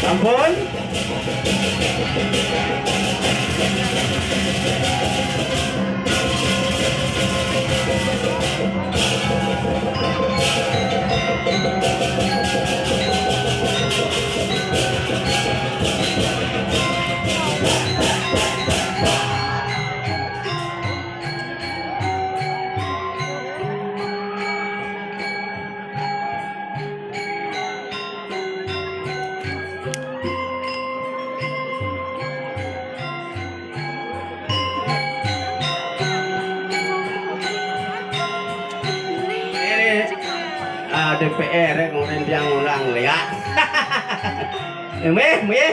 Ampun. DPR ngomongin yang ulang lihat.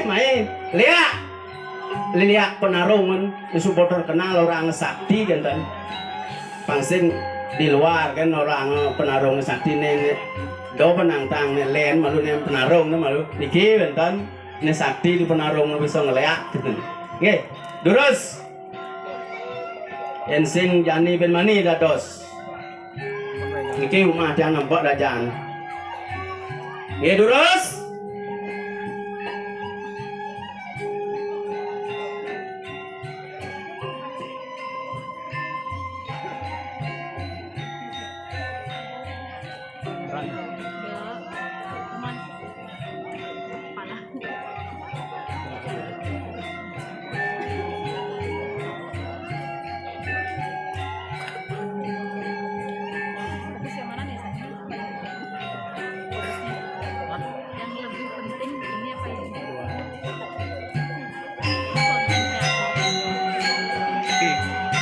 Mai lihat penarungan supporter kenal orang sakti kan tan. Pangsin di luar kan orang penarung sakti nih do penantang nih len malu nih penarung nih malu niki kan tan nih sakti di penarung bisa ngeliat. Oke, durus. Ensing Jani bin Mani dados. Niki rumah jangan nampak dah jangan. Ya durus.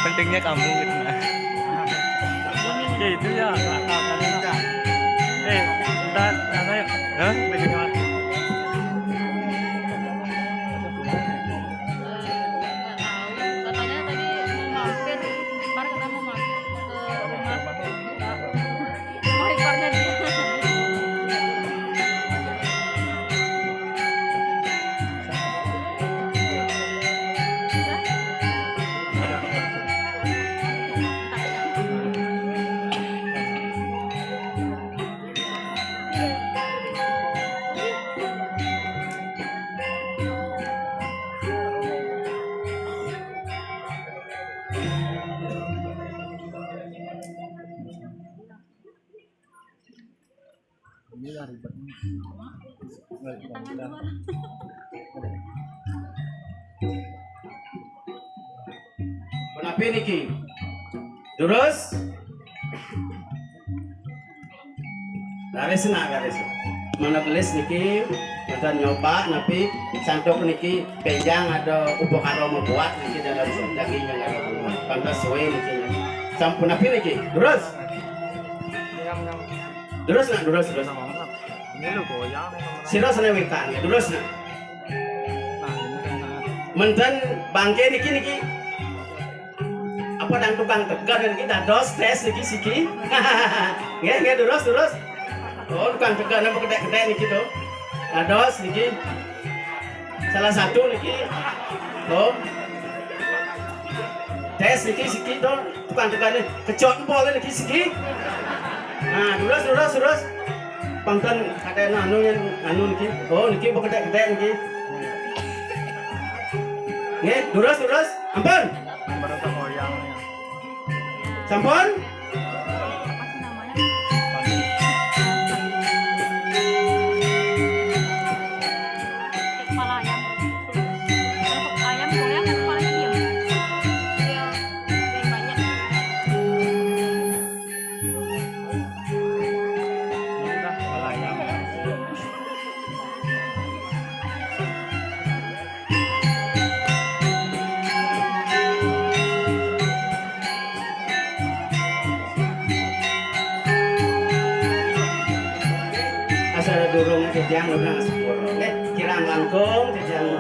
Pentingnya kamu gitu nah. Ya itu ya bentar apa ya katanya tadi mau mampir Par kata mau mampir ke rumah iparnya dia. Kenapa niki? Durus. Garis. Mana gelis niki, ada nyoba napi santok niki penjang ada upakara membuat niki dalam daging yang ada rumah. Pantas suwe niki. Sampun napi niki? Durus. Durus. Siros newikan, durus. Menten bangke niki. Apa dan tukang tegar dan kita dos tes niki siki. Nggih durus. Oh tukang tegar napa kedek niki to. Dos niki. Salah satu niki. Oh. Tes niki siki to tukang tegar ni kecot empol niki siki. Nah, durus. Pangton ada anu niki. Oh niki kedek niki. Nggih, durus. Ampun. Sampun? Apa sih namanya? Kepala ayam. Kalau ayam goyang kan kepalanya diam. Dia yang banyak. Asal durung jejang udah sepuluh. Kirang langkung jejang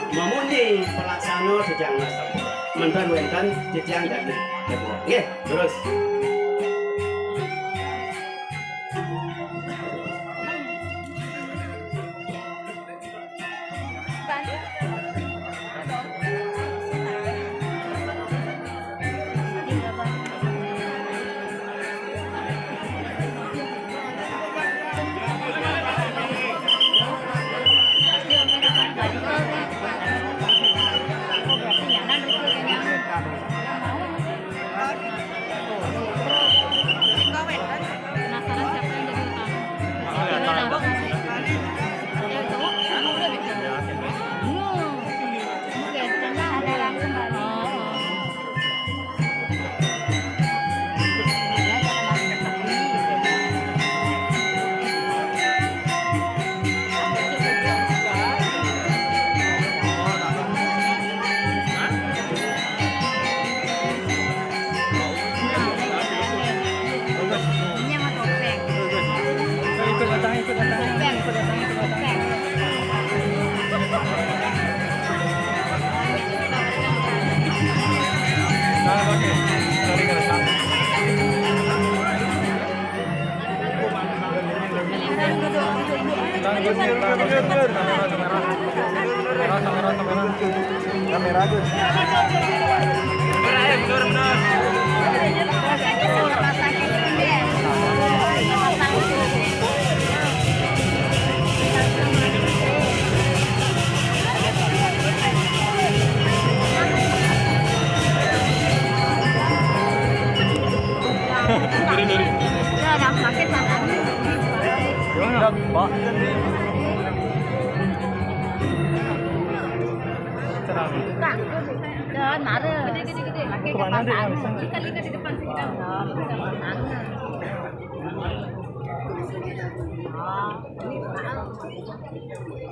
memundi pelaksana jejang masak. Mantan wenten jejang jadi. Nggih, terus. Kamera aja. Udah ada sakit mana? Pak. Dan ada gede-gede laki kepasang. Ikan-ikan di depan sini kan. Bisa pasangan.